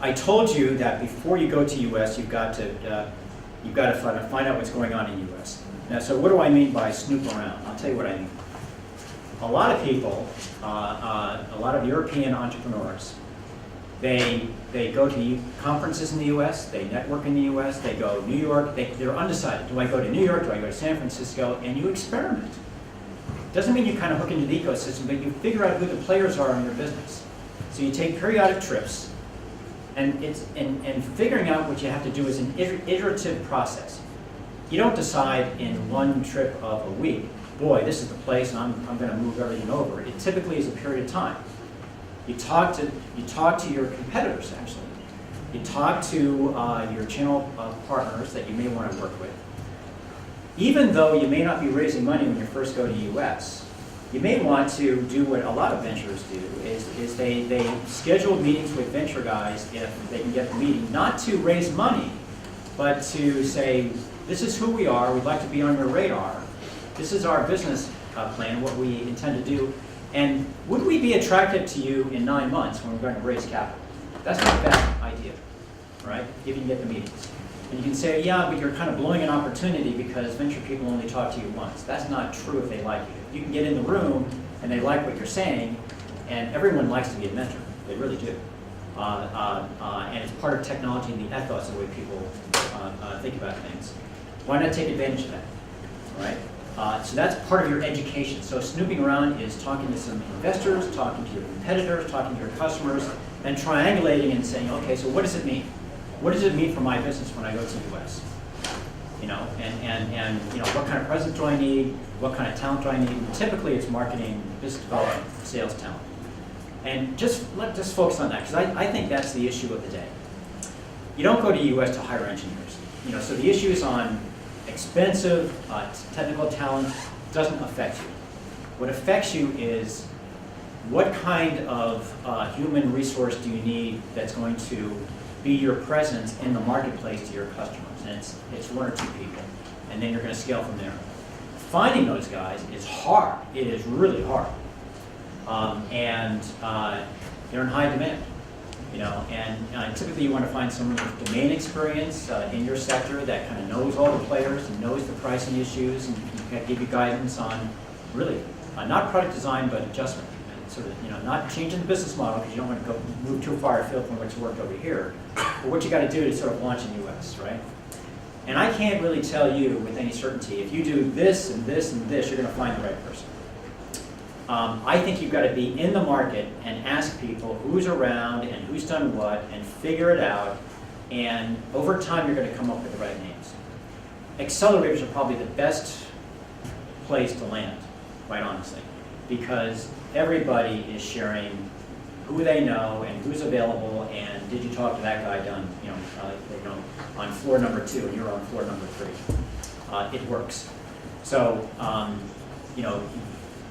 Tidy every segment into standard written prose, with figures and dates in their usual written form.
I told you that before you go to US, you've got to find out what's going on in US. Now, so what do I mean by snoop around? I'll tell you what I mean. A lot of people, a lot of European entrepreneurs, they go to conferences in the US, they network in the US, they go to New York, they're undecided. Do I go to New York, do I go to San Francisco? And you experiment. Doesn't mean you kind of hook into the ecosystem, but you figure out who the players are in your business. So you take periodic trips, and figuring out what you have to do is an iterative process. You don't decide in one trip of a week, boy, this is the place and I'm going to move everything over. It typically is a period of time. You talk to your competitors, actually. You talk to your channel partners that you may want to work with. Even though you may not be raising money when you first go to US, you may want to do what a lot of ventures do, is they schedule meetings with venture guys if they can get the meeting, not to raise money, but to say, this is who we are, we'd like to be on your radar, this is our business plan, what we intend to do, and would we be attractive to you in 9 months when we're going to raise capital? That's not a bad idea, right? If you can get the meetings. And you can say, yeah, but you're kind of blowing an opportunity because venture people only talk to you once. That's not true if they like you. You can get in the room and they like what you're saying, and everyone likes to be a mentor. They really do. And it's part of technology and the ethos of the way people think about things. Why not take advantage of that, right? So that's part of your education. So snooping around is talking to some investors, talking to your competitors, talking to your customers, and triangulating and saying, okay, so what does it mean? What does it mean for my business when I go to the US? You know, and you know, what kind of presence do I need? What kind of talent do I need? And typically, it's marketing, business development, sales talent. And just focus on that, because I think that's the issue of the day. You don't go to the US to hire engineers. You know, so the issue is on expensive technical talent doesn't affect you. What affects you is what kind of human resource do you need that's going to be your presence in the marketplace to your customers. And it's one or two people. And then you're going to scale from there. Finding those guys is hard. It is really hard. They're in high demand. You know, and typically you want to find someone with domain experience in your sector that kind of knows all the players and knows the pricing issues and can give you guidance on really not product design but adjustment. Sort of, you know, not changing the business model because you don't want to go move too far afield from what's worked over here. But what you got to do is sort of launch in the US, right? And I can't really tell you with any certainty, if you do this and this and this, you're going to find the right person. I think you've got to be in the market and ask people who's around and who's done what and figure it out. And over time, you're going to come up with the right names. Accelerators are probably the best place to land, quite honestly, because everybody is sharing who they know and who's available, and did you talk to that guy down, on floor number 2 and you're on floor number 3. It works. So,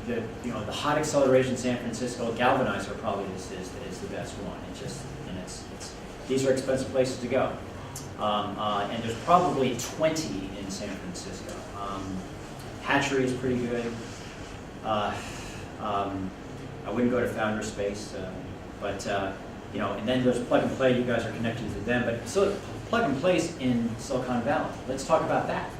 the hot acceleration San Francisco, Galvanizer probably is the best one. These are expensive places to go, and there's probably 20 in San Francisco. Hatchery is pretty good. I wouldn't go to Founder Space, and then there's Plug and Play. You guys are connected to them, but so Plug and Place in Silicon Valley. Let's talk about that.